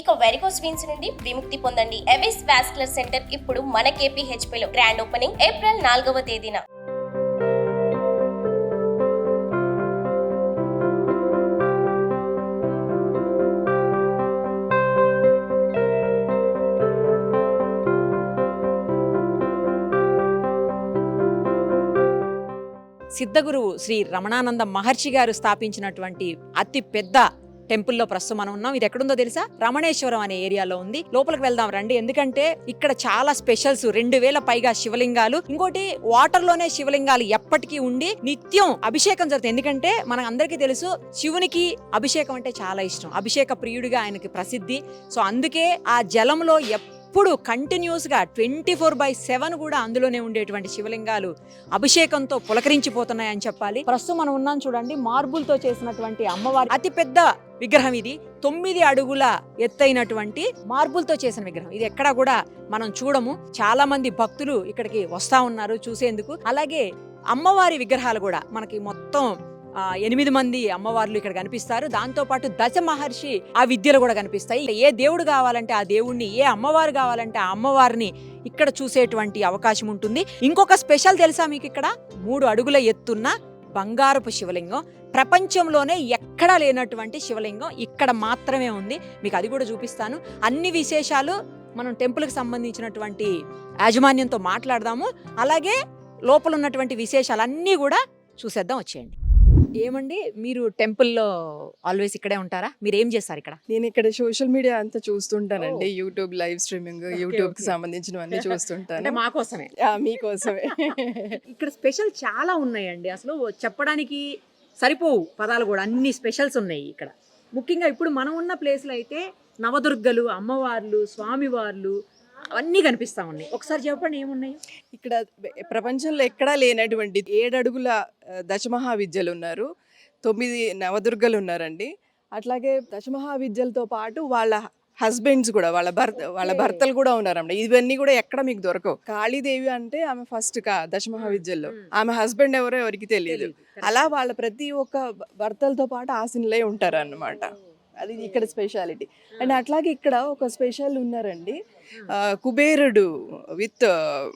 ఇక varicose veins నుండి విముక్తి పొందండి. ఎవిస్ వాస్కులర్ సెంటర్ ఇప్పుడు మన KPHP లో గ్రాండ్ ఓపెనింగ్ ఏప్రిల్ 4వ తేదీన. సిద్ధగురువు శ్రీ రమణానంద మహర్షి గారు స్థాపించినటువంటి అతి పెద్ద టెంపుల్లో ప్రస్తుతం మనం ఉన్నాం. ఇది ఎక్కడుందో తెలుసా? రమణేశ్వరం అనే ఏరియాలో ఉంది. లోపలికి వెళ్దాం రండి. ఎందుకంటే ఇక్కడ చాలా స్పెషల్స్, 2000 పైగా శివలింగాలు, ఇంకోటి వాటర్ లోనే శివలింగాలు ఎప్పటికీ ఉండి నిత్యం అభిషేకం జరుగుతుంది. ఎందుకంటే మన అందరికీ తెలుసు శివునికి అభిషేకం అంటే చాలా ఇష్టం. అభిషేక ప్రియుడిగా ఆయనకి ప్రసిద్ధి. సో అందుకే ఆ జలంలో ఇప్పుడు కంటిన్యూస్ గా 24/7 కూడా అందులోనే ఉండేటువంటి శివలింగాలు అభిషేకంతో పులకరించిపోతున్నాయని చెప్పాలి. ప్రస్తుతం మనం ఉన్నాం చూడండి, మార్బుల్ తో చేసినటువంటి అమ్మవారి అతి పెద్ద విగ్రహం ఇది. 9 అడుగుల ఎత్తైనటువంటి మార్బుల్ తో చేసిన విగ్రహం. ఇది ఎక్కడా కూడా మనం చూడము. చాలా మంది భక్తులు ఇక్కడికి వస్తా ఉన్నారు చూసేందుకు. అలాగే అమ్మవారి విగ్రహాలు కూడా మనకి మొత్తం 8 మంది అమ్మవార్లు ఇక్కడ కనిపిస్తారు. దాంతో పాటు దశ మహర్షి ఆ విద్యలు కూడా కనిపిస్తాయి. ఏ దేవుడు కావాలంటే ఆ దేవుణ్ణి, ఏ అమ్మవారు కావాలంటే ఆ అమ్మవారిని ఇక్కడ చూసేటువంటి అవకాశం ఉంటుంది. ఇంకొక స్పెషల్ తెలుసా మీకు? ఇక్కడ 3 అడుగుల ఎత్తున్న బంగారపు శివలింగం. ప్రపంచంలోనే ఎక్కడా లేనటువంటి శివలింగం ఇక్కడ మాత్రమే ఉంది. మీకు అది కూడా చూపిస్తాను. అన్ని విశేషాలు మనం టెంపుల్కి సంబంధించినటువంటి యాజమాన్యంతో మాట్లాడదాము. అలాగే లోపల ఉన్నటువంటి విశేషాలన్నీ కూడా చూసేద్దాం. వచ్చేయండి. ఏమండి, మీరు టెంపుల్లో ఆల్వేస్ ఇక్కడే ఉంటారా? మీరు ఏం చేస్తారు ఇక్కడ? నేను ఇక్కడ సోషల్ మీడియా అంతా చూస్తుంటానండి. యూట్యూబ్ లైవ్ స్ట్రీమింగ్, యూట్యూబ్ కి సంబంధించినవన్నీ చూస్తుంటాను. మాకోసమే, మీకోసమే. ఇక్కడ స్పెషల్ చాలా ఉన్నాయండి. అసలు చెప్పడానికి సరిపోవు పదాలు కూడా. అన్ని స్పెషల్స్ ఉన్నాయి ఇక్కడ. ముఖ్యంగా ఇప్పుడు మనం ఉన్న ప్లేస్లో అయితే నవదుర్గలు, అమ్మవార్లు, స్వామివార్లు అవన్నీ కనిపిస్తా ఉన్నాయి. ఒకసారి చెప్పండి ఏమున్నాయి ఇక్కడ? ప్రపంచంలో ఎక్కడా లేనటువంటి 7 అడుగుల దశమహావిద్యలు ఉన్నారు, 9 నవదుర్గలు ఉన్నారండి. అట్లాగే దశమహావిద్యలతో పాటు వాళ్ళ హస్బెండ్స్ కూడా, వాళ్ళ భర్తలు కూడా ఉన్నారండి. ఇవన్నీ కూడా ఎక్కడ మీకు దొరకవు. కాళీదేవి అంటే ఆమె ఫస్ట్ దశమహావిద్యల్లో, ఆమె హస్బెండ్ ఎవరో ఎవరికి తెలియదు. అలా వాళ్ళ ప్రతి ఒక్క భర్తలతో పాటు ఆశీనులై ఉంటారు అన్నమాట. అది ఇక్కడ స్పెషాలిటీ. అండ్ అట్లాగే ఇక్కడ ఒక స్పెషల్ ఉన్నారండి, కుబేరుడు విత్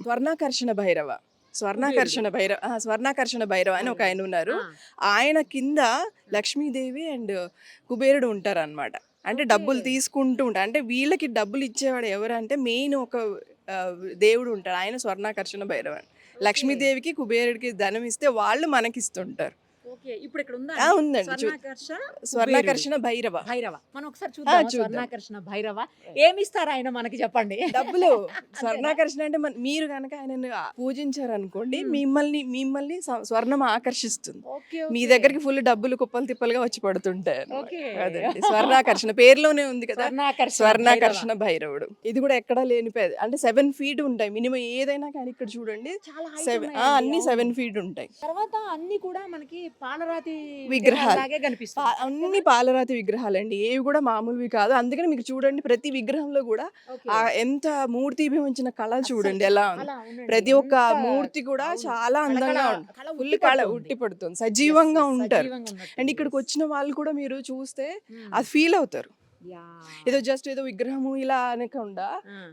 స్వర్ణాకర్షణ భైరవ. స్వర్ణాకర్షణ భైరవ అని ఒక ఆయన ఉన్నారు. ఆయన కింద లక్ష్మీదేవి అండ్ కుబేరుడు ఉంటారు అన్నమాట. అంటే డబ్బులు తీసుకుంటూ ఉంటారు. అంటే వీళ్ళకి డబ్బులు ఇచ్చేవాడు ఎవరంటే మెయిన్ ఒక దేవుడు ఉంటాడు, ఆయన స్వర్ణాకర్షణ భైరవ. లక్ష్మీదేవికి కుబేరుడికి ధనం ఇస్తే వాళ్ళు మనకిస్తుంటారు. ఇప్పుడు ఇక్కడ ఉందండి స్వర్ణాకర్షణ భైరవ. మనం ఒకసారి చూద్దాం. స్వర్ణాకర్షణ భైరవ ఏమిస్తారు ఆయన మనకి? చెప్పండి. డబ్బులు. స్వర్ణాకర్షణ అంటే మీరు కనుక ఆయన పూజించారనుకోండి, మిమ్మల్ని స్వర్ణం ఆకర్షిస్తుంది. మీ దగ్గరికి ఫుల్ డబ్బులు కుప్పలు తిప్పలుగా వచ్చి పడుతుంటాయి. అదండి స్వర్ణాకర్షణ, పేరులోనే ఉంది కదా, స్వర్ణాకర్షణ భైరవుడు. ఇది కూడా ఎక్కడా లేని అంటే 7 feet ఉంటాయి మినిమం ఏదైనా కానీ. ఇక్కడ చూడండి అన్ని 7 feet ఉంటాయి. తర్వాత అన్ని కూడా మనకి పాలరాతి విగ్రహాలు అన్ని పాలరాతి విగ్రహాలండి. ఏవి కూడా మామూలువి కాదు. అందుకని మీకు చూడండి ప్రతి విగ్రహంలో కూడా ఎంత మూర్తిభించిన కళ చూడండి ఎలా ఉంది. ప్రతి ఒక్క మూర్తి కూడా చాలా అందంగా ఫుల్ కళ ఉట్టి పడుతుంది, సజీవంగా ఉంటారు. అండ్ ఇక్కడికి వచ్చిన వాళ్ళు కూడా మీరు చూస్తే అది ఫీల్ అవుతారు. ఏదో జస్ట్ ఏదో విగ్రహము ఇలా అనకుండా,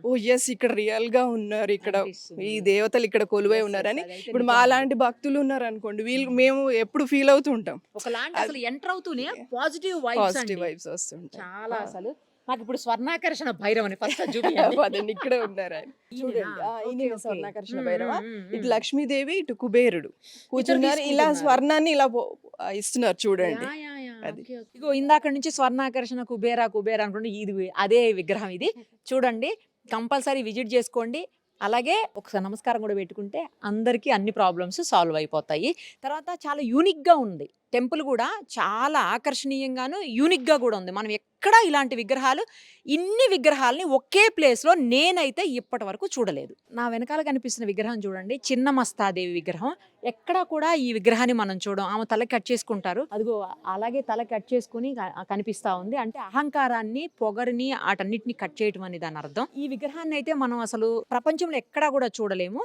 ఓ ఎస్ ఇక్కడ రియల్ గా ఉన్నారు, ఇక్కడ ఈ దేవతలు ఇక్కడ కొలువై ఉన్నారని. ఇప్పుడు మా లాంటి భక్తులు ఉన్నారు అనుకోండి, మేము ఎప్పుడు ఫీల్ అవుతూ ఉంటాం. పాజిటివ్ వైబ్స్ వస్తుంటాయి చాలా. అసలు నాకు ఇప్పుడు స్వర్ణాకర్షణ భైరవని పదండి ఇక్కడ ఉన్నారు ఆయన. చూడండి స్వర్ణాకర్షణ భైరవ. ఇటు లక్ష్మీదేవి, ఇటు కుబేరుడు కూర్చున్నారు. ఇలా స్వర్ణాన్ని ఇలా ఇస్తున్నారు చూడండి. ఇగో ఇందాక నుంచి స్వర్ణాకర్షణ కుబేరా అనుకోండి, ఇది అదే విగ్రహం. ఇది చూడండి, కంపల్సరీ విజిట్ చేసుకోండి. అలాగే ఒకసారి నమస్కారం కూడా పెట్టుకుంటే అందరికీ అన్ని ప్రాబ్లమ్స్ సాల్వ్ అయిపోతాయి. తర్వాత చాలా యూనిక్గా ఉంది టెంపుల్ కూడా, చాలా ఆకర్షణీయంగాను యూనిక్గా కూడా ఉంది. మనం ఎక్కడా ఇలాంటి విగ్రహాలు, ఇన్ని విగ్రహాలని ఒకే ప్లేస్లో నేనైతే ఇప్పటి వరకు చూడలేదు. నా వెనకాల కనిపిస్తున్న విగ్రహం చూడండి, చిన్న మస్తాదేవి విగ్రహం. ఎక్కడా కూడా ఈ విగ్రహాన్ని మనం చూడం. ఆమె తల కట్ చేసుకుంటారు, అదిగో అలాగే తల కట్ చేసుకుని కనిపిస్తూ ఉంది. అంటే అహంకారాన్ని, పొగరిని, వాటన్నిటిని కట్ చేయటం అని దాని అర్థం. ఈ విగ్రహాన్ని అయితే మనం అసలు ప్రపంచంలో ఎక్కడా కూడా చూడలేము.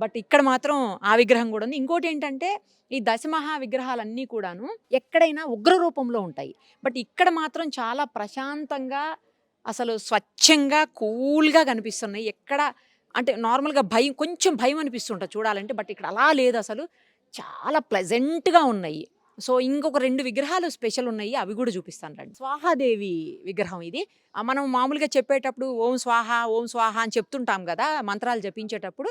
బట్ ఇక్కడ మాత్రం ఆ విగ్రహం కూడా ఉంది. ఇంకోటి ఏంటంటే ఈ దశమహా విగ్రహాలన్నీ కూడాను ఎక్కడైనా ఉగ్ర రూపంలో ఉంటాయి. బట్ ఇక్కడ మాత్రం చాలా ప్రశాంతంగా అసలు స్వచ్ఛంగా కూల్గా కనిపిస్తున్నాయి. ఎక్కడ అంటే నార్మల్గా భయం, కొంచెం భయం అనిపిస్తుంటుంది చూడాలంటే, బట్ ఇక్కడ అలా లేదు. అసలు చాలా ప్లెజెంట్గా ఉన్నాయి. సో ఇంకొక 2 విగ్రహాలు స్పెషల్ ఉన్నాయి, అవి కూడా చూపిస్తాను రండి. స్వాహాదేవి విగ్రహం ఇది. మనం మామూలుగా చెప్పేటప్పుడు ఓం స్వాహ ఓం స్వాహ అని చెప్తుంటాం కదా మంత్రాలు జపించేటప్పుడు.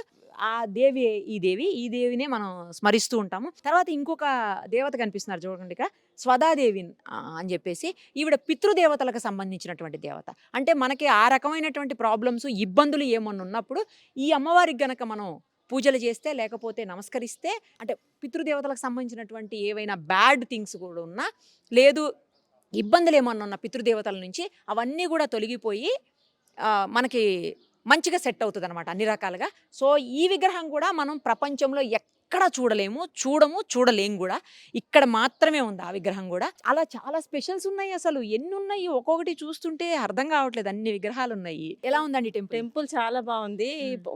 ఆ దేవి ఈ దేవినే మనం స్మరిస్తూ ఉంటాము. తర్వాత ఇంకొక దేవత కనిపిస్తున్నారు చూడండి ఇక్కడ, స్వదాదేవి అని చెప్పేసి. ఈవిడ పితృదేవతలకు సంబంధించినటువంటి దేవత. అంటే మనకి ఆ రకమైనటువంటి ప్రాబ్లమ్స్, ఇబ్బందులు ఏమన్నా ఉన్నప్పుడు ఈ అమ్మవారికి గనక మనం పూజలు చేస్తే, లేకపోతే నమస్కరిస్తే, అంటే పితృదేవతలకు సంబంధించినటువంటి ఏవైనా బ్యాడ్ థింగ్స్ కూడా ఉన్నా, లేదు ఇబ్బందులు ఏమన్నా ఉన్న పితృదేవతల నుంచి అవన్నీ కూడా తొలగిపోయి మనకి మంచిగా సెట్ అవుతుంది అనమాట అన్ని రకాలుగా. సో ఈ విగ్రహం కూడా మనం ప్రపంచంలో ఎక్కడ చూడలేము కూడా. ఇక్కడ మాత్రమే ఉంది ఆ విగ్రహం కూడా. అలా చాలా స్పెషల్స్ ఉన్నాయి. అసలు ఎన్ని ఉన్నాయి, ఒక్కొక్కటి చూస్తుంటే అర్థం కావట్లేదు, అన్ని విగ్రహాలు ఉన్నాయి. ఎలా ఉందండి టెంపుల్? టెంపుల్ చాలా బాగుంది.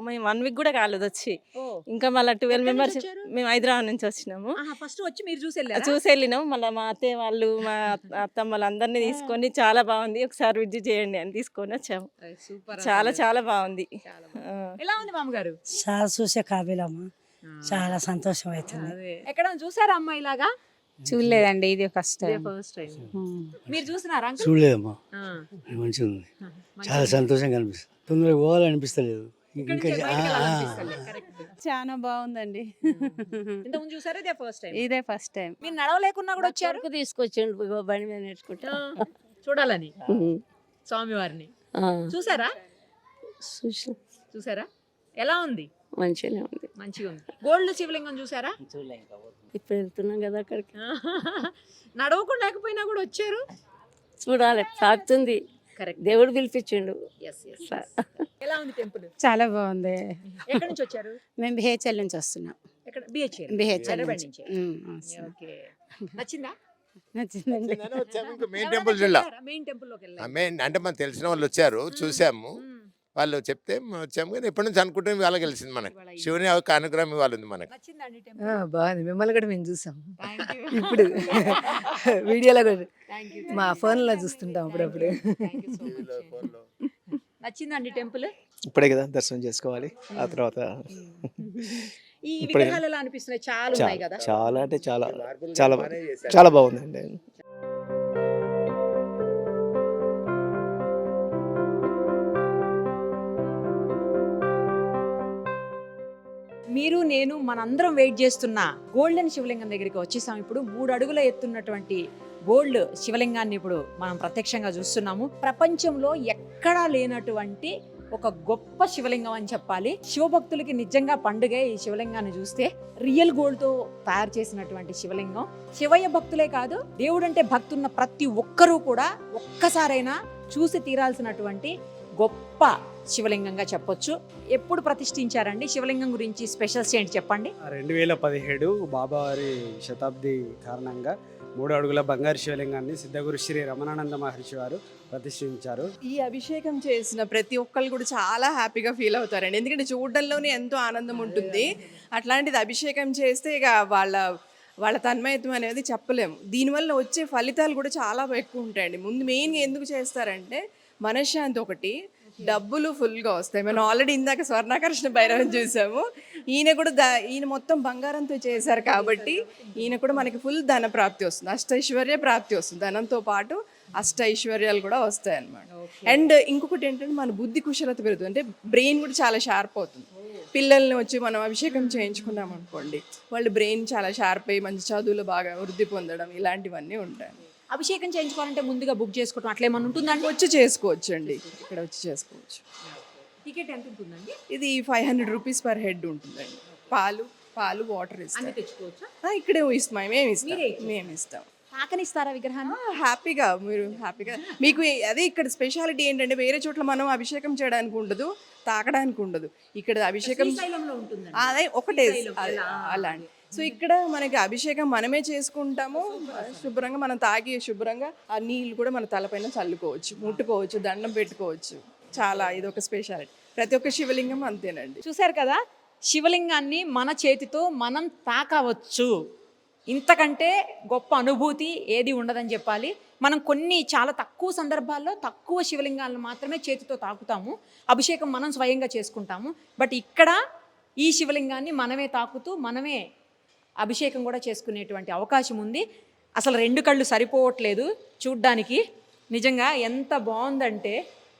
మేము 1 వీక్ కూడా కాలేదు వచ్చి. ఓ, ఇంకా మళ్ళీ 12 ఎక్కడి నుంచి మెంబర్స్. వచ్చారు? మేము హైదరాబాద్ నుంచి వచ్చినాము. ఫస్ట్ వచ్చి మీరు చూసి వెళ్ళారా? చూసి వెళ్ళినాము. మళ్ళీ మా అత్తయ్య వాళ్ళు, మా అత్తమ్మ వాళ్ళందరినీ తీసుకొని చాలా బాగుంది, ఒకసారి విజిట్ చేయండి అని తీసుకొని వచ్చాము. సూపర్, చాలా చాలా బాగుంది. ఆ. ఎలా ఉంది మామగారు? చాలా చూసే కాబీలమ్మ, చాలా సంతోషం అవుతుంది. ఎక్కడ చూసారా అమ్మాయి లాగా? చూడలేదండి, ఇది ఫస్ట్ టైం. First time. మీరు చూసినారా అంకుల్? చూడలేదమ్మా, ఆ, మంచిగా ఉంది, మంచిగా చాలా సంతోషంగా అనిపిస్తుంది. తొందరగా పోవాలనిపిస్తలేదు. ఇక్కడి ఇంకా నుంచే బయటికి వెళ్ళాలనిపిస్తలే, correct. చాలా బాగుందండి. ఇంతకుముందు చూసారా? ఇదే ఫస్ట్ టైం. ఇదే ఫస్ట్ టైం. మీరు నడవలేకున్నా కూడా వచ్చారు తీసుకొచ్చిండు ఇగో బండి మీద నేర్చుకుంటా. చూడాలని స్వామివారిని. చూసారా? చూసారా? ఎలా ఉంది? మంచిగానే ఉంది. మంచిగా ఉంది. గోల్డ్ శివలింగం చూసారా? ఇప్పుడు వెళ్తున్నాం కదా అక్కడికి, నడవకుండా లేకపోయినా కూడా వచ్చారు. చూడాలి, సాగుతుంది. కరెక్ట్, దేవుడు పిలిపించిండు. ఎలా ఉంది టెంపుల్? చాలా బాగుంది. ఎక్కడి నుంచి వచ్చారు? మేము బిహెచ్ఎల్ నుంచి వస్తున్నాం. ఎక్కడ? బిహెచ్ఎల్. బిహెచ్ఎల్ హైదరాబాద్ నుంచి. నుంచి. ఓకే. నచ్చిందా? నచ్చిందండి. మెయిన్ టెంపుల్ జిల్లా మెయిన్ టెంపుల్ లోకి వెళ్ళారు. మెయిన్ అంటే మనకు తెలిసిన వాళ్ళు వచ్చారు, చూసాము. వాళ్ళు చెప్తే వచ్చాము, కానీ ఎప్పటి నుంచి అనుకుంటే వాళ్ళకి తెలిసింది మనకి. శివుని ఒక అనుగ్రహం ఇవ్వాలి ఉంది మనకి. నచ్చిందండి టెంపుల్? బాగుంది. మిమ్మల్ని కూడా మేము చూసాం Thank you. ఇప్పుడు వీడియోలో కూడా Thank you, మా thank you. ఫోన్లో చూస్తుంటాం అప్పుడప్పుడు. Thank you so much. నచ్చిందండి టెంపుల్? ఇప్పుడే కదా దర్శనం చేసుకోవాలి, ఆ తర్వాత ఈ ఇప్పుడే. విగ్రహాలు ఎలా అనిపిస్తున్నాయి? చాలా ఉన్నాయి కదా. చాలా అంటే చాలా చాలా చాలా బాగుందండి. మీరు నేను మనందరం వెయిట్ చేస్తున్న గోల్డెన్ శివలింగం దగ్గరికి వచ్చేసాం. ఇప్పుడు 3 అడుగుల ఎత్తున్నటువంటి గోల్డ్ శివలింగాన్ని ఇప్పుడు మనం ప్రత్యక్షంగా చూస్తున్నాము. ప్రపంచంలో ఎక్కడా లేనటువంటి ఒక గొప్ప శివలింగం అని చెప్పాలి. శివభక్తులకి నిజంగా పండుగే ఈ శివలింగాన్ని చూస్తే. రియల్ గోల్డ్ తో తయారు చేసినటువంటి శివలింగం. శివయ్య భక్తులే కాదు, దేవుడు అంటే భక్తున్న ప్రతి ఒక్కరూ కూడా ఒక్కసారైనా చూసి తీరాల్సినటువంటి గొప్ప శివలింగంగా చెప్పొచ్చు. ఎప్పుడు ప్రతిష్ఠించారండి శివలింగం గురించి స్పెషల్స్ ఏంటి చెప్పండి? 2017 బాబావారి శతాబ్ది కారణంగా 3 అడుగుల బంగారు శివలింగాన్ని సిద్ధగురు శ్రీ రమణానంద మహర్షి వారు ప్రతిష్ఠించారు. ఈ అభిషేకం చేసిన ప్రతి ఒక్కళ్ళు కూడా చాలా హ్యాపీగా ఫీల్ అవుతారండి. ఎందుకంటే చూడడంలోనే ఎంతో ఆనందం ఉంటుంది. అట్లాంటిది అభిషేకం చేస్తే ఇక వాళ్ళ తన్మయత్వం అనేది చెప్పలేము. దీనివల్ల వచ్చే ఫలితాలు కూడా చాలా ఎక్కువ ఉంటాయండి. ముందు మెయిన్గా ఎందుకు చేస్తారంటే మనశ్శాంతి ఒకటి, డబ్బులు ఫుల్గా వస్తాయి. మనం ఆల్రెడీ ఇందాక స్వర్ణాకర్షణ భైరవం చూసాము. ఈయన కూడా ఈయన మొత్తం బంగారంతో చేశారు కాబట్టి ఈయన కూడా మనకి ఫుల్ ధన ప్రాప్తి వస్తుంది, అష్టైశ్వర్య ప్రాప్తి వస్తుంది. ధనంతో పాటు అష్టైశ్వర్యాలు కూడా వస్తాయి అన్నమాట. అండ్ ఇంకొకటి ఏంటంటే మన బుద్ధి కుశలత పెరుగుతుంది, అంటే బ్రెయిన్ కూడా చాలా షార్ప్ అవుతుంది. పిల్లల్ని వచ్చి మనం అభిషేకం చేయించుకున్నాం అనుకోండి, వాళ్ళ బ్రెయిన్ చాలా షార్ప్ అయ్యి మంచి చదువులు బాగా వృద్ధి పొందడం ఇలాంటివన్నీ ఉంటాయి. అభిషేకం చేయించుకోవాలంటే ముందుగా బుక్ చేసుకోవడం అట్లా ఏమన్నా ఉంటుందండి? వచ్చి చేసుకోవచ్చు అండి, ఇక్కడ వచ్చి చేసుకోవచ్చు. టికెట్ ఎంత ఉంటుందండి? ఇది 500 రూపీస్ పర్ హెడ్ ఉంటుందండి. పాలు వాటర్ అన్ని ఇస్తాం. తెచ్చుకోవచ్చా? ఇక్కడే ఇస్తాం, మీరే మేము ఇస్తాం. తాకనిస్తారా విగ్రహాన్ని? హ్యాపీగా మీరు హ్యాపీగా. మీకు అదే ఇక్కడ స్పెషాలిటీ ఏంటంటే వేరే చోట్ల మనం అభిషేకం చేయడానికి ఉండదు, తాకడానికి ఉండదు. ఇక్కడ అభిషేకం శ్రీశైలంలో ఉంటుందండి. అదే ఒకటే శ్రీశైలం, అలాంటి. సో ఇక్కడ మనకి అభిషేకం మనమే చేసుకుంటాము. శుభ్రంగా మనం తాగి శుభ్రంగా ఆ నీళ్ళు కూడా మన తలపైన చల్లుకోవచ్చు, ముట్టుకోవచ్చు, దండం పెట్టుకోవచ్చు. చాలా ఇది ఒక స్పెషాలిటీ. ప్రతి ఒక్క శివలింగం అంతేనండి. చూశారు కదా, శివలింగాన్ని మన చేతితో మనం తాకవచ్చు. ఇంతకంటే గొప్ప అనుభూతి ఏది ఉండదని చెప్పాలి. మనం కొన్ని చాలా తక్కువ సందర్భాల్లో తక్కువ శివలింగాలను మాత్రమే చేతితో తాకుతాము, అభిషేకం మనం స్వయంగా చేసుకుంటాము. బట్ ఇక్కడ ఈ శివలింగాన్ని మనమే తాకుతూ మనమే అభిషేకం కూడా చేసుకునేటువంటి అవకాశం ఉంది. అసలు 2 కళ్ళు సరిపోవట్లేదు చూడ్డానికి. నిజంగా ఎంత బాగుందంటే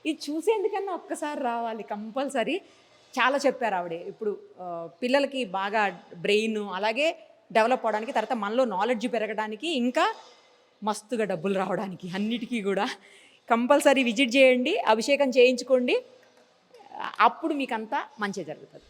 ఇది చూసేందుకన్నా ఒక్కసారి రావాలి కంపల్సరీ. చాలా చెప్పారు ఆవిడే. ఇప్పుడు పిల్లలకి బాగా బ్రెయిన్ అలాగే డెవలప్ అవడానికి, తర్వాత మనలో నాలెడ్జ్ పెరగడానికి, ఇంకా మస్తుగా డబ్బులు రావడానికి, అన్నిటికీ కూడా కంపల్సరీ విజిట్ చేయండి, అభిషేకం చేయించుకోండి. అప్పుడు మీకు అంతా మంచి జరుగుతుంది.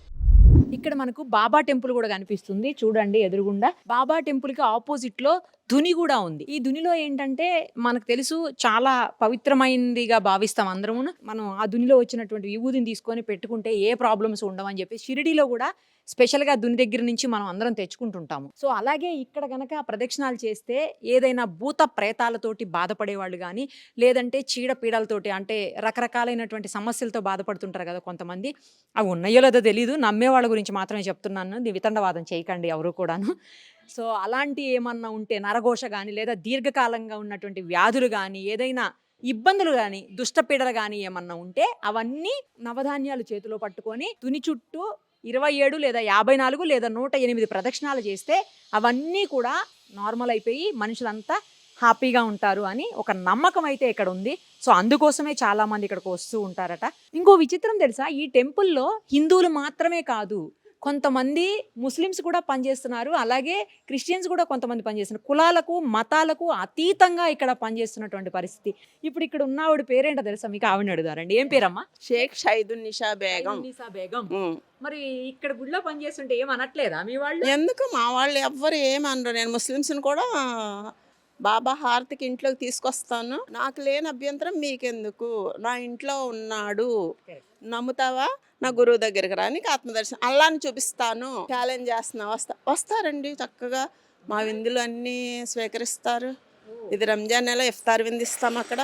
ఇక్కడ మనకు బాబా టెంపుల్ కూడా కనిపిస్తుంది చూడండి ఎదురుగుండా. బాబా టెంపుల్కి ఆపోజిట్లో ధుని కూడా ఉంది. ఈ ధునిలో ఏంటంటే మనకు తెలుసు చాలా పవిత్రమైనదిగా భావిస్తాం అందరము. మనం ఆ ధునిలో వచ్చినటువంటి విభూతిని తీసుకొని పెట్టుకుంటే ఏ ప్రాబ్లమ్స్ ఉండవని చెప్పి షిరిడీలో కూడా స్పెషల్గా ధుని దగ్గర నుంచి మనం అందరం తెచ్చుకుంటుంటాము. సో అలాగే ఇక్కడ కనుక ప్రదక్షిణాలు చేస్తే ఏదైనా భూత ప్రేతాలతోటి బాధపడేవాళ్ళు కానీ, లేదంటే చీడపీడలతోటి, అంటే రకరకాలైనటువంటి సమస్యలతో బాధపడుతుంటారు కదా కొంతమంది. అవి ఉన్నాయో లేదో తెలియదు, నమ్మే వాళ్ళ గురించి మాత్రమే చెప్తున్నాను, వితండవాదం చేయకండి ఎవరు కూడాను. సో అలాంటి ఏమన్నా ఉంటే నరఘోష కానీ, లేదా దీర్ఘకాలంగా ఉన్నటువంటి వ్యాధులు కానీ, ఏదైనా ఇబ్బందులు కానీ, దుష్టపీడలు కానీ ఏమన్నా ఉంటే అవన్నీ నవధాన్యాలు చేతిలో పట్టుకొని తుని చుట్టూ 27 లేదా 54 లేదా 108 ప్రదక్షిణాలు చేస్తే అవన్నీ కూడా నార్మల్ అయిపోయి మనుషులంతా హ్యాపీగా ఉంటారు అని ఒక నమ్మకం అయితే ఇక్కడ ఉంది. సో అందుకోసమే చాలా మంది ఇక్కడికి వస్తూ ఉంటారట. ఇంకో విచిత్రం తెలుసా, ఈ టెంపుల్లో హిందువులు మాత్రమే కాదు, కొంతమంది ముస్లిమ్స్ కూడా పనిచేస్తున్నారు, అలాగే క్రిస్టియన్స్ కూడా కొంతమంది పనిచేస్తున్నారు. కులాలకు మతాలకు అతీతంగా ఇక్కడ పనిచేస్తున్నటువంటి పరిస్థితి. ఇప్పుడు ఇక్కడ ఉన్న ఆవిడ పేరేంటో తెలుసా మీకు? ఆవిడని అడుగుదారండి. ఏం పేరమ్మా? షేక్ షైదున్నిషా బేగం. నిసా బేగం. మరి ఇక్కడ గుడిలో పనిచేస్తుంటే ఏమనట్లేదా మీ వాళ్ళు? ఎందుకు మా వాళ్ళు ఎవ్వరు ఏమనరు. నేను ముస్లిమ్స్ని కూడా బాబా హారతికి ఇంట్లోకి తీసుకొస్తాను, నాకు లేని అభ్యంతరం మీకెందుకు, నా ఇంట్లో ఉన్నాడు, నమ్ముతావా, నా గురువు దగ్గరికి రా, నీకు ఆత్మదర్శనం అల్లాని చూపిస్తాను, ఛాలెంజ్ చేస్తున్నా, వస్తారండి చక్కగా. మా విందులు అన్నీ స్వీకరిస్తారు. ఇది రంజాన్ నెల ఇఫ్తార్ విందు ఇస్తాం అక్కడ,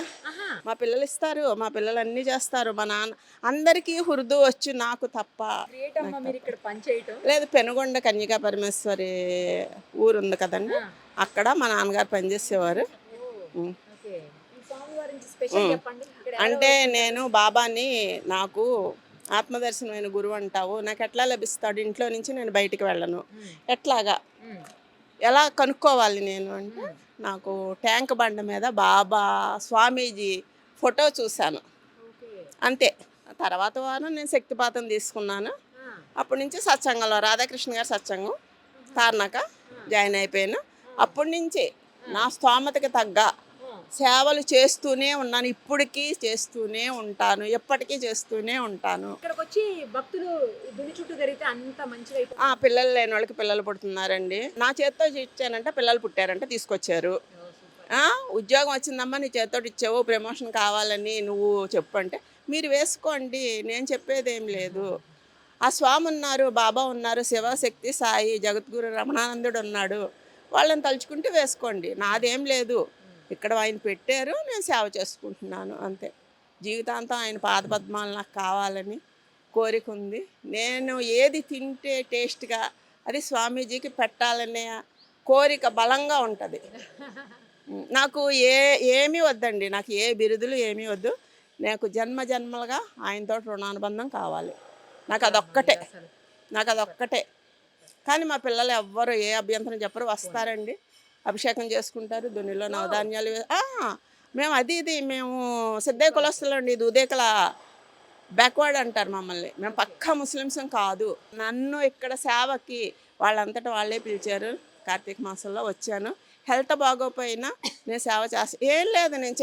మా పిల్లలు ఇస్తారు, మా పిల్లలు అన్నీ చేస్తారు. మా నాన్న అందరికీ ఉర్దూ వచ్చు, నాకు తప్ప. లేదు, పెనుగొండ కన్యకా పరమేశ్వరి ఊరు ఉంది కదండి, అక్కడ మా నాన్నగారు పనిచేసేవారు. అంటే నేను బాబాని, నాకు ఆత్మదర్శనమైన గురువు అంటావు, నాకు ఎట్లా లభిస్తాడు, ఇంట్లో నుంచి నేను బయటికి వెళ్ళను, ఎట్లాగా ఎలా కనుక్కోవాలి నేను అంటే, నాకు ట్యాంక్ బండ మీద బాబా స్వామీజీ ఫోటో చూశాను అంతే. తర్వాత వారం నేను శక్తిపాతం తీసుకున్నాను. అప్పటి నుంచి సత్సంగంలో రాధాకృష్ణ గారు సత్సంగం తార్నాక జాయిన్ అయిపోయాను. అప్పటి నుంచి నా స్తోమతకి తగ్గ సేవలు చేస్తూనే ఉన్నాను, ఇప్పటికీ చేస్తూనే ఉంటాను, ఎప్పటికీ చేస్తూనే ఉంటాను. పిల్లలు లేని వాళ్ళకి పిల్లలు పుడుతున్నారండి. నా చేత్తో ఇచ్చానంటే పిల్లలు పుట్టారంటే తీసుకొచ్చారు. ఉద్యోగం వచ్చిందమ్మా నీ చేత్తో ఇచ్చావు, ప్రమోషన్ కావాలని నువ్వు చెప్పు అంటే మీరు వేసుకోండి, నేను చెప్పేదేం లేదు. ఆ స్వామి ఉన్నారు, బాబా ఉన్నారు, శివశక్తి సాయి జగద్గురు రమణానందుడు ఉన్నాడు, వాళ్ళని తలుచుకుంటే వేసుకోండి, నాదేం లేదు. ఇక్కడ ఆయన పెట్టారు, నేను సేవ చేసుకుంటున్నాను అంతే. జీవితాంతం ఆయన పాదపద్మాలు నాకు కావాలని కోరిక ఉంది. నేను ఏది తింటే టేస్ట్గా అది స్వామీజీకి పెట్టాలనే కోరిక బలంగా ఉంటుంది. నాకు ఏమీ వద్దండి, నాకు ఏ బిరుదులు ఏమీ వద్దు. నాకు జన్మ జన్మలుగా ఆయనతో రుణానుబంధం కావాలి, నాకు అదొక్కటే. కానీ మా పిల్లలు ఎవ్వరు ఏ అభ్యంతరం చెప్పరు, వస్తారండి, అభిషేకం చేసుకుంటారు, దునిలో నవధాన్యాలు. మేము మేము సిద్ధయ్య కులస్తులు అండి, ఇది ఉదేకల బ్యాక్వర్డ్ అంటారు మమ్మల్ని, మేము పక్కా ముస్లిమ్స్ కాదు. నన్ను ఇక్కడ సేవకి వాళ్ళంతటా వాళ్ళే పిలిచారు, కార్తీక మాసంలో వచ్చాను. హెల్త్ బాగోపోయినా నేను సేవ చేస్తాను, ఏం లేదు నేను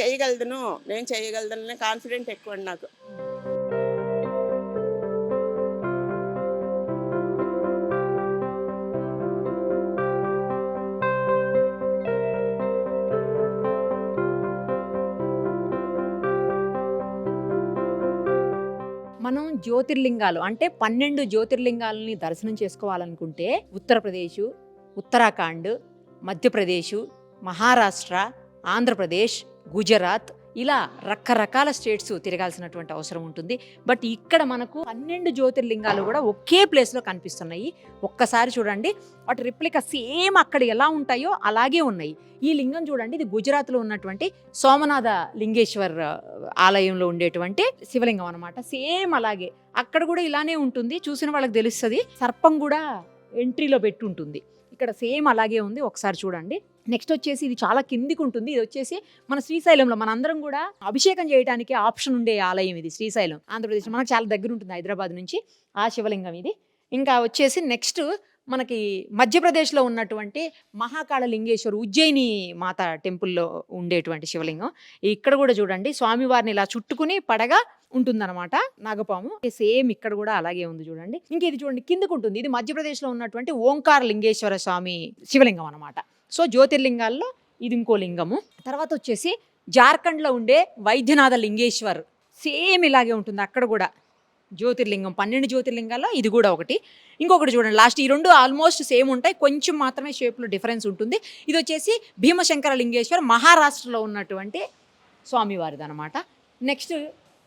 చేయగలను కాన్ఫిడెంట్ ఎక్కువ అండి నాకు. మనం జ్యోతిర్లింగాలు అంటే 12 జ్యోతిర్లింగాలని దర్శనం చేసుకోవాలనుకుంటే ఉత్తరప్రదేశ్, ఉత్తరాఖండ్, మధ్యప్రదేశ్, మహారాష్ట్ర, ఆంధ్రప్రదేశ్, గుజరాత్ ఇలా రకరకాల స్టేట్స్ తిరగాల్సినటువంటి అవసరం ఉంటుంది. బట్ ఇక్కడ మనకు 12 జ్యోతిర్లింగాలు కూడా ఒకే ప్లేస్లో కనిపిస్తున్నాయి. ఒక్కసారి చూడండి, వాటి రిప్లికా సేమ్ అక్కడ ఎలా ఉంటాయో అలాగే ఉన్నాయి. ఈ లింగం చూడండి, ఇది గుజరాత్లో ఉన్నటువంటి సోమనాథ లింగేశ్వర్ ఆలయంలో ఉండేటువంటి శివలింగం అనమాట. సేమ్ అలాగే అక్కడ కూడా ఇలానే ఉంటుంది. చూసిన వాళ్ళకి తెలుస్తుంది. సర్పం కూడా ఎంట్రీలో పెట్టి ఉంటుంది. ఇక్కడ సేమ్ అలాగే ఉంది. ఒకసారి చూడండి. నెక్స్ట్ వచ్చేసి ఇది చాలా కిందికి ఉంటుంది. ఇది వచ్చేసి మన శ్రీశైలంలో మనందరం కూడా అభిషేకం చేయడానికి ఆప్షన్ ఉండే ఆలయం ఇది. శ్రీశైలం ఆంధ్రప్రదేశ్ మనకు చాలా దగ్గర ఉంటుంది, హైదరాబాద్ నుంచి. ఆ శివలింగం ఇది. ఇంకా వచ్చేసి నెక్స్ట్ మనకి మధ్యప్రదేశ్లో ఉన్నటువంటి మహాకాళ లింగేశ్వర్ ఉజ్జయిని మాత టెంపుల్లో ఉండేటువంటి శివలింగం. ఇక్కడ కూడా చూడండి, స్వామివారిని ఇలా చుట్టుకుని పడగా ఉంటుందన్నమాట నాగపాము. సేమ్ ఇక్కడ కూడా అలాగే ఉంది చూడండి. ఇంక ఇది చూడండి కిందకు ఉంటుంది. ఇది మధ్యప్రదేశ్లో ఉన్నటువంటి ఓంకార లింగేశ్వర స్వామి శివలింగం అనమాట. సో జ్యోతిర్లింగాల్లో ఇది ఇంకో లింగము. తర్వాత వచ్చేసి జార్ఖండ్లో ఉండే వైద్యనాథ లింగేశ్వర్ సేమ్ ఇలాగే ఉంటుంది. అక్కడ కూడా జ్యోతిర్లింగం 12 జ్యోతిర్లింగాల్లో ఇది కూడా ఒకటి. ఇంకొకటి చూడండి, లాస్ట్ ఈ రెండు ఆల్మోస్ట్ సేమ్ ఉంటాయి, కొంచెం మాత్రమే షేప్లో డిఫరెన్స్ ఉంటుంది. ఇది వచ్చేసి భీమశంకర లింగేశ్వర్ మహారాష్ట్రలో ఉన్నటువంటి స్వామివారిది అనమాట. నెక్స్ట్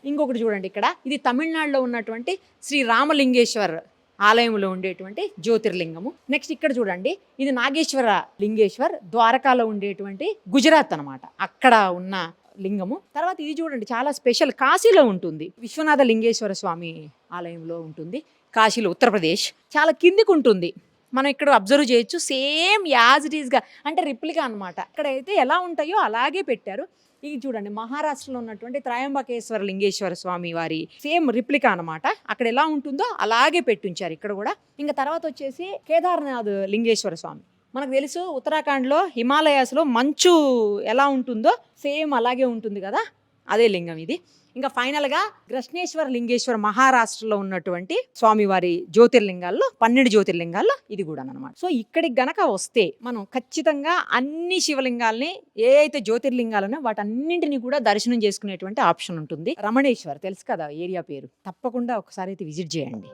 ఇంకొకటి చూడండి, ఇక్కడ ఇది తమిళనాడులో ఉన్నటువంటి శ్రీ రామలింగేశ్వర్ ఆలయంలో ఉండేటువంటి జ్యోతిర్లింగము. నెక్స్ట్ ఇక్కడ చూడండి, ఇది నాగేశ్వర లింగేశ్వర్ ద్వారకాలో ఉండేటువంటి గుజరాత్ అనమాట, అక్కడ ఉన్న లింగము. తర్వాత ఇది చూడండి, చాలా స్పెషల్, కాశీలో ఉంటుంది. విశ్వనాథ లింగేశ్వర స్వామి ఆలయంలో ఉంటుంది, కాశీలో, ఉత్తరప్రదేశ్. చాలా కిందికి ఉంటుంది. మనం ఇక్కడ అబ్జర్వ్ చేయొచ్చు. సేమ్ యాజ్ ఇట్ ఈస్గా, అంటే రిప్లికా అనమాట. అక్కడైతే ఎలా ఉంటాయో అలాగే పెట్టారు. ఇది చూడండి, మహారాష్ట్రలో ఉన్నటువంటి త్రయంబకేశ్వర లింగేశ్వర స్వామి వారి సేమ్ రిప్లికా అనమాట. అక్కడ ఎలా ఉంటుందో అలాగే పెట్టించారు ఇక్కడ కూడా. ఇంకా తర్వాత వచ్చేసి కేదార్నాథ్ లింగేశ్వర స్వామి. మనకు తెలుసు ఉత్తరాఖండ్లో హిమాలయాస్లో మంచు ఎలా ఉంటుందో సేమ్ అలాగే ఉంటుంది కదా, అదే లింగం ఇది. ఇంకా ఫైనల్గా కృష్ణేశ్వర లింగేశ్వర మహారాష్ట్రలో ఉన్నటువంటి స్వామివారి జ్యోతిర్లింగాల్లో 12 జ్యోతిర్లింగాల్లో ఇది కూడా అనమాట. సో ఇక్కడికి గనక వస్తే మనం ఖచ్చితంగా అన్ని శివలింగాల్ని, ఏ అయితే జ్యోతిర్లింగాలనో వాటన్నింటినీ కూడా దర్శనం చేసుకునేటువంటి ఆప్షన్ ఉంటుంది. రమణేశ్వర్ తెలుసు కదా ఏరియా పేరు, తప్పకుండా ఒకసారి అయితే విజిట్ చేయండి.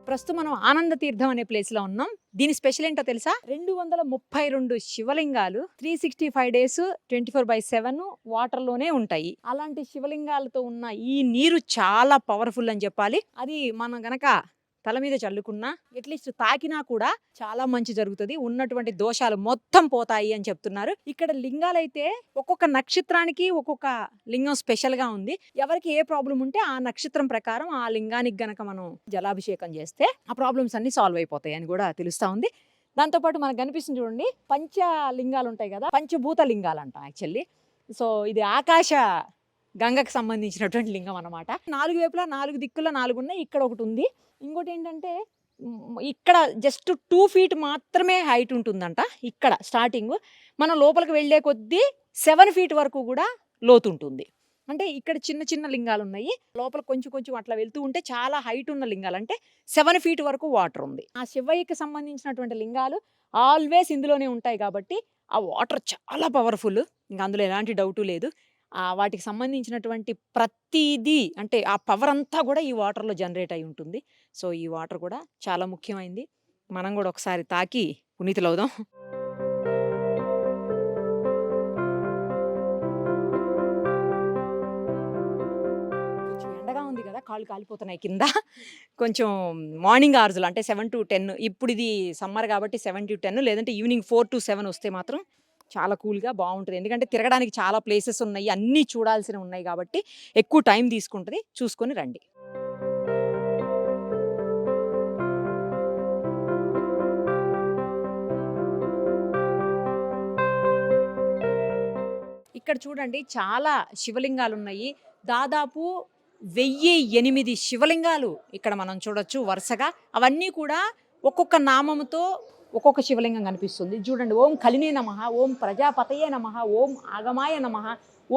ప్రస్తుతం మనం ఆనంద తీర్థం అనే ప్లేస్లో ఉన్నాం. దీని స్పెషల్ ఏంటో తెలుసా? 232 శివలింగాలు 365 days 24/7 వాటర్లోనే ఉంటాయి. అలాంటి శివలింగాలతో ఉన్న ఈ నీరు చాలా పవర్ఫుల్ అని చెప్పాలి. అది మనం గనక తల మీద చల్లుకున్నా, అట్లీస్ట్ తాకినా కూడా చాలా మంచి జరుగుతుంది. ఉన్నటువంటి దోషాలు మొత్తం పోతాయి అని చెప్తున్నారు. ఇక్కడ లింగాలైతే ఒక్కొక్క నక్షత్రానికి ఒక్కొక్క లింగం స్పెషల్గా ఉంది. ఎవరికి ఏ ప్రాబ్లం ఉంటే ఆ నక్షత్రం ప్రకారం ఆ లింగానికి గనక మనం జలాభిషేకం చేస్తే ఆ ప్రాబ్లమ్స్ అన్ని సాల్వ్ అయిపోతాయి అని కూడా తెలుస్తూ ఉంది. దాంతోపాటు మనకు కనిపిస్తుంది చూడండి, పంచలింగాలు ఉంటాయి కదా, పంచభూత లింగాలు అంటాం యాక్చువల్లీ. సో ఇది ఆకాశ గంగకు సంబంధించినటువంటి లింగం అనమాట. 4 వైపులా 4 దిక్కుల్లో 4 ఉన్నాయి, ఇక్కడ ఒకటి ఉంది. ఇంకోటి ఏంటంటే ఇక్కడ జస్ట్ 2 feet మాత్రమే హైట్ ఉంటుందంట. ఇక్కడ స్టార్టింగ్ మనం లోపలికి వెళ్ళే కొద్దీ 7 feet వరకు కూడా లోతు ఉంటుంది. అంటే ఇక్కడ చిన్న చిన్న లింగాలు ఉన్నాయి, లోపల కొంచెం కొంచెం అట్లా వెళ్తూ ఉంటే చాలా హైట్ ఉన్న లింగాలు, అంటే 7 feet వరకు వాటర్ ఉంది. ఆ శివయ్యకి సంబంధించినటువంటి లింగాలు ఆల్వేస్ ఇందులోనే ఉంటాయి కాబట్టి ఆ వాటర్ చాలా పవర్ఫుల్, ఇంకా అందులో ఎలాంటి డౌటు లేదు. వాటికి సంబంధించినటువంటి ప్రతిదీ, అంటే ఆ పవర్ అంతా కూడా ఈ వాటర్లో జనరేట్ అయి ఉంటుంది. సో ఈ వాటర్ కూడా చాలా ముఖ్యమైనది. మనం కూడా ఒకసారి తాకి పునీతులవుదాం. కొంచెం ఎండగా ఉంది కదా, కాళ్ళు కాలిపోతున్నాయి కింద. కొంచెం మార్నింగ్ అవర్స్లో అంటే 7 to 10, ఇప్పుడు ఇది సమ్మర్ కాబట్టి 7 to 10, లేదంటే ఈవినింగ్ 4 to 7 వస్తే మాత్రం చాలా కూల్గా బాగుంటుంది. ఎందుకంటే తిరగడానికి చాలా ప్లేసెస్ ఉన్నాయి, అన్నీ చూడాల్సినవి ఉన్నాయి కాబట్టి ఎక్కువ టైం తీసుకుంటుంది. చూసుకొని రండి. ఇక్కడ చూడండి, చాలా శివలింగాలు ఉన్నాయి. దాదాపు 1008 శివలింగాలు ఇక్కడ మనం చూడొచ్చు వరుసగా. అవన్నీ కూడా ఒక్కొక్క నామముతో ఒక్కొక్క శివలింగం కనిపిస్తుంది. చూడండి, ఓం కలినే నమః, ఓం ప్రజాపతయే నమః, ఓం ఆగమాయ నమః,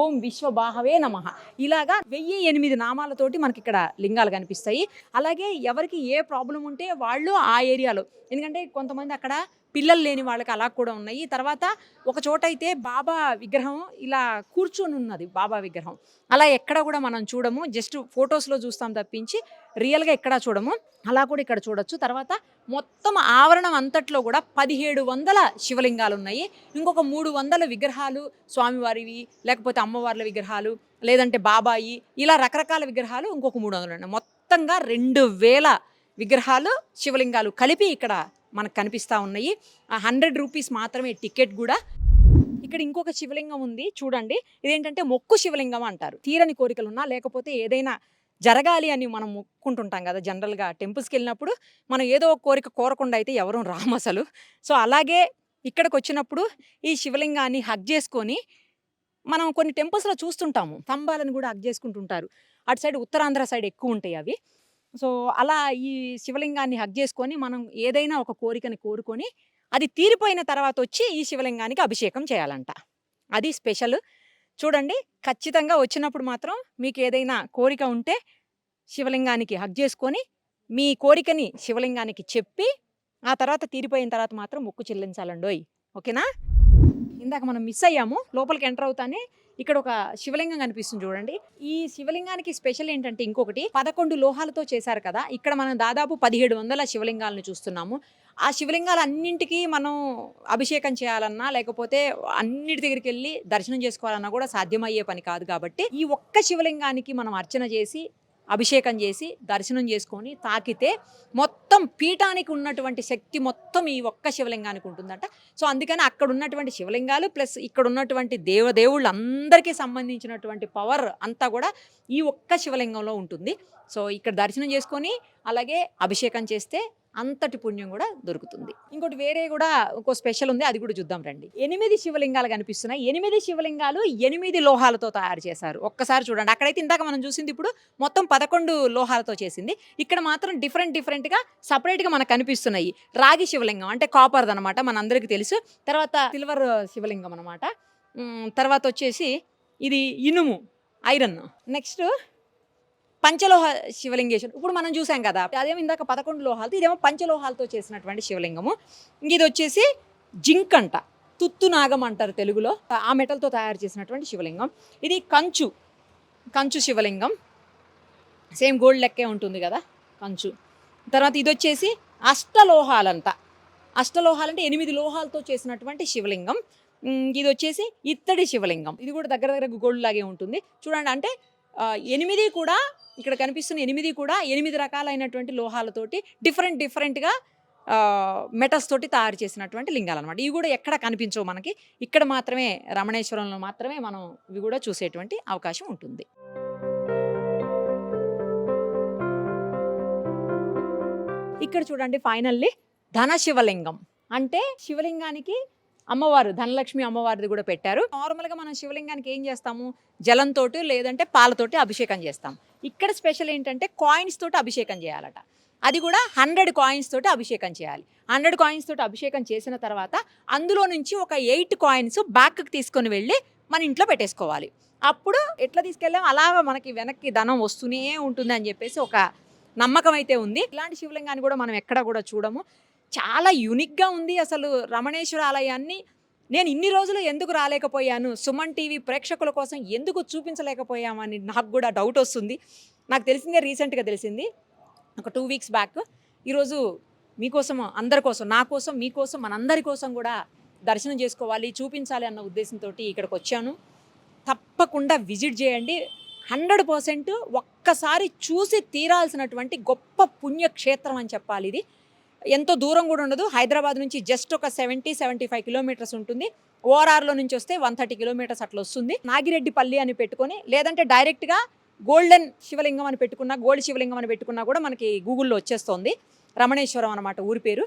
ఓం విశ్వబాహవే నమః. ఇలాగా 1008 నామాలతోటి మనకి ఇక్కడ లింగాలు కనిపిస్తాయి. అలాగే ఎవరికి ఏ ప్రాబ్లం ఉంటే వాళ్ళు ఆ ఏరియాలో, ఎందుకంటే కొంతమంది అక్కడ పిల్లలు లేని వాళ్ళకి అలా కూడా ఉన్నాయి. తర్వాత ఒక చోట అయితే బాబా విగ్రహం ఇలా కూర్చొని ఉన్నది, బాబా విగ్రహం. అలా ఎక్కడ కూడా మనం చూడము, జస్ట్ ఫొటోస్లో చూస్తాం తప్పించి రియల్గా ఎక్కడా చూడము. అలా కూడా ఇక్కడ చూడొచ్చు. తర్వాత మొత్తం ఆవరణం అంతట్లో కూడా 1700 శివలింగాలు ఉన్నాయి. ఇంకొక 300 విగ్రహాలు స్వామివారివి, లేకపోతే అమ్మవార్ల విగ్రహాలు, లేదంటే బాబాయి, ఇలా రకరకాల విగ్రహాలు ఇంకొక 300 ఉన్నాయి. మొత్తంగా 2000 విగ్రహాలు శివలింగాలు కలిపి ఇక్కడ మనకు కనిపిస్తూ ఉన్నాయి. 100 రూపీస్ మాత్రమే టికెట్ కూడా. ఇక్కడ ఇంకొక శివలింగం ఉంది చూడండి. ఇదేంటంటే మొక్కు శివలింగం అంటారు. తీరని కోరికలున్నా లేకపోతే ఏదైనా జరగాలి అని మనం మొక్కుంటుంటాం కదా, జనరల్గా టెంపుల్స్కి వెళ్ళినప్పుడు మనం ఏదో ఒక కోరిక కోరకుండా అయితే ఎవరూ రాము అసలు. సో అలాగే ఇక్కడికి వచ్చినప్పుడు ఈ శివలింగాన్ని హగ్ చేసుకొని మనం కొన్ని టెంపుల్స్లో చూస్తుంటాము, స్తంభాలను కూడా హగ్ చేసుకుంటుంటారు. అటు సైడ్ ఉత్తరాంధ్ర సైడ్ ఎక్కువ ఉంటాయి అవి. సో అలా ఈ శివలింగాన్ని హగ్ చేసుకొని మనం ఏదైనా ఒక కోరికని కోరుకొని అది తీరిపోయిన తర్వాత వచ్చి ఈ శివలింగానికి అభిషేకం చేయాలంట. అది స్పెషల్. చూడండి, ఖచ్చితంగా వచ్చినప్పుడు మాత్రం మీకు ఏదైనా కోరిక ఉంటే శివలింగానికి హగ్ చేసుకొని మీ కోరికని శివలింగానికి చెప్పి ఆ తర్వాత తీరిపోయిన తర్వాత మాత్రం మొక్కు చెల్లించాలండోయ్. ఓకేనా? ఇందాక మనం మిస్ అయ్యాము. లోపలికి ఎంటర్ అవుతానే ఇక్కడ ఒక శివలింగం కనిపిస్తుంది చూడండి. ఈ శివలింగానికి స్పెషల్ ఏంటంటే ఇంకొకటి 11 లోహాలతో చేశారు కదా. ఇక్కడ మనం దాదాపు 1700 శివలింగాలను చూస్తున్నాము. ఆ శివలింగాలన్నింటికి మనం అభిషేకం చేయాలన్నా లేకపోతే అన్నిటి దగ్గరికి వెళ్ళి దర్శనం చేసుకోవాలన్నా కూడా సాధ్యమయ్యే పని కాదు. కాబట్టి ఈ ఒక్క శివలింగానికి మనం అర్చన చేసి అభిషేకం చేసి దర్శనం చేసుకొని తాకితే మొత్తం పీఠానికి ఉన్నటువంటి శక్తి మొత్తం ఈ ఒక్క శివలింగానికి ఉంటుందట. సో అందుకని అక్కడ ఉన్నటువంటి శివలింగాలు ప్లస్ ఇక్కడ ఉన్నటువంటి దేవదేవుళ్ళు అందరికీ సంబంధించినటువంటి పవర్ అంతా కూడా ఈ ఒక్క శివలింగంలో ఉంటుంది. సో ఇక్కడ దర్శనం చేసుకొని అలాగే అభిషేకం చేస్తే అంతటి పుణ్యం కూడా దొరుకుతుంది. ఇంకోటి వేరే కూడా ఒక స్పెషల్ ఉంది, అది కూడా చూద్దాం రండి. 8 శివలింగాలు కనిపిస్తున్నాయి. 8 శివలింగాలు 8 లోహాలతో తయారు చేశారు. ఒక్కసారి చూడండి. అక్కడైతే ఇందాక మనం చూసింది ఇప్పుడు మొత్తం 11 లోహాలతో చేసింది. ఇక్కడ మాత్రం డిఫరెంట్గా సపరేట్గా మనకు కనిపిస్తున్నాయి. రాగి శివలింగం అంటే కాపర్ది అనమాట, మనందరికీ తెలుసు. తర్వాత సిల్వర్ శివలింగం అనమాట. తర్వాత వచ్చేసి ఇది ఇనుము, ఐరన్. నెక్స్ట్ పంచలోహ శివలింగేశ్వరం ఇప్పుడు మనం చూసాం కదా, అదేమో ఇందాక 11 లోహాలతో, ఇదేమో పంచలోహాలతో చేసినటువంటి శివలింగము. ఇది వచ్చేసి జింక్ అంట, తుత్తు నాగం అంటారు తెలుగులో, ఆ మెటల్తో తయారు చేసినటువంటి శివలింగం. ఇది కంచు శివలింగం, సేమ్ గోల్డ్ లెక్కే ఉంటుంది కదా కంచు. తర్వాత ఇది వచ్చేసి అష్టలోహాలంట. అష్టలోహాలంటే 8 లోహాలతో చేసినటువంటి శివలింగం. ఇది వచ్చేసి ఇత్తడి శివలింగం. ఇది కూడా దగ్గర గోల్డ్ లాగే ఉంటుంది చూడండి. అంటే 8 కూడా ఇక్కడ కనిపిస్తున్న 8 కూడా 8 రకాలైనటువంటి లోహాలతోటి డిఫరెంట్గా మెటల్స్ తోటి తయారు చేసినటువంటి లింగాలు అనమాట. ఇవి కూడా ఎక్కడ కనిపించవు మనకి, ఇక్కడ మాత్రమే రమణేశ్వరంలో మాత్రమే మనం ఇవి కూడా చూసేటువంటి అవకాశం ఉంటుంది. ఇక్కడ చూడండి ఫైనల్లీ ధన శివలింగం. అంటే శివలింగానికి అమ్మవారు ధనలక్ష్మి అమ్మవారిది కూడా పెట్టారు. నార్మల్గా మనం శివలింగానికి ఏం చేస్తాము, జలంతో లేదంటే పాలతోటి అభిషేకం చేస్తాం. ఇక్కడ స్పెషల్ ఏంటంటే కాయిన్స్ తోటి అభిషేకం చేయాలట. అది కూడా 100 కాయిన్స్ తోటి అభిషేకం చేయాలి. 100 కాయిన్స్ తోటి అభిషేకం చేసిన తర్వాత అందులో నుంచి ఒక 8 కాయిన్స్ బ్యాక్కి తీసుకొని వెళ్ళి మన ఇంట్లో పెట్టేసుకోవాలి. అప్పుడు ఎట్లా తీసుకెళ్ళాం అలా మనకి వెనక్కి ధనం వస్తూనే ఉంటుంది అని చెప్పేసి ఒక నమ్మకం అయితే ఉంది. ఇలాంటి శివలింగాన్ని కూడా మనం ఎక్కడ కూడా చూడము. చాలా యూనిక్గా ఉంది అసలు రమణేశ్వర ఆలయాన్ని. నేను ఇన్ని రోజులు ఎందుకు రాలేకపోయాను, సుమన్ టీవీ ప్రేక్షకుల కోసం ఎందుకు చూపించలేకపోయామని నాకు కూడా డౌట్ వస్తుంది. నాకు తెలిసిందే, రీసెంట్గా తెలిసింది ఒక 2 వీక్స్ బ్యాక్. ఈరోజు మీకోసం, అందరి కోసం, నా కోసం, మీకోసం, మనందరి కోసం కూడా దర్శనం చేసుకోవాలి, చూపించాలి అన్న ఉద్దేశంతో ఇక్కడికి వచ్చాను. తప్పకుండా విజిట్ చేయండి. 100% ఒక్కసారి చూసి తీరాల్సినటువంటి గొప్ప పుణ్యక్షేత్రం అని చెప్పాలి. ఇది ఎంతో దూరం కూడా ఉండదు. హైదరాబాద్ నుంచి జస్ట్ ఒక 70-75 కిలోమీటర్స్ ఉంటుంది. ఓఆర్ఆర్లో నుంచి వస్తే 130 కిలోమీటర్స్ అట్లా వస్తుంది. నాగిరెడ్డిపల్లి అని పెట్టుకొని లేదంటే డైరెక్ట్గా గోల్డెన్ శివలింగం అని పెట్టుకున్నా, గోల్డ్ శివలింగం అని పెట్టుకున్నా కూడా మనకి గూగుల్లో వచ్చేస్తుంది. రమణేశ్వరం అనమాట ఊరి పేరు.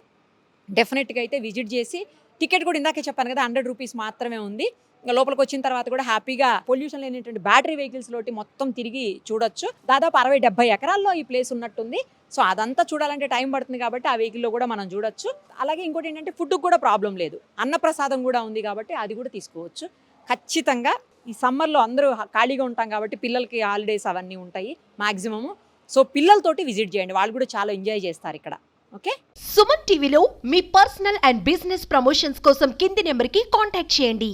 డెఫినెట్గా అయితే విజిట్ చేసి, టికెట్ కూడా ఇందాకే చెప్పాను కదా 100 రూపీస్ మాత్రమే ఉంది. ఇంకా లోపలికి వచ్చిన తర్వాత కూడా హ్యాపీగా పొల్యూషన్ లేనటువంటి బ్యాటరీ వెహికల్స్ లోటి మొత్తం తిరిగి చూడొచ్చు. దాదాపు 60-70 ఎకరాల్లో ఈ ప్లేస్ ఉన్నట్టుంది. సో అదంతా చూడాలంటే టైం పడుతుంది కాబట్టి ఆ వెహికల్లో కూడా మనం చూడొచ్చు. అలాగే ఇంకోటి ఏంటంటే ఫుడ్కి కూడా ప్రాబ్లం లేదు, అన్నప్రసాదం కూడా ఉంది కాబట్టి అది కూడా తీసుకోవచ్చు. ఖచ్చితంగా ఈ సమ్మర్లో అందరూ ఖాళీగా ఉంటాం కాబట్టి పిల్లలకి హాలిడేస్ అవన్నీ ఉంటాయి మ్యాక్సిమము. సో పిల్లలతోటి విజిట్ చేయండి, వాళ్ళు కూడా చాలా ఎంజాయ్ చేస్తారు ఇక్కడ. ఓకే. సుమన్ టీవీలో మీ పర్సనల్ అండ్ బిజినెస్ ప్రమోషన్స్ కోసం కింది నెంబర్కి కాంటాక్ట్ చేయండి.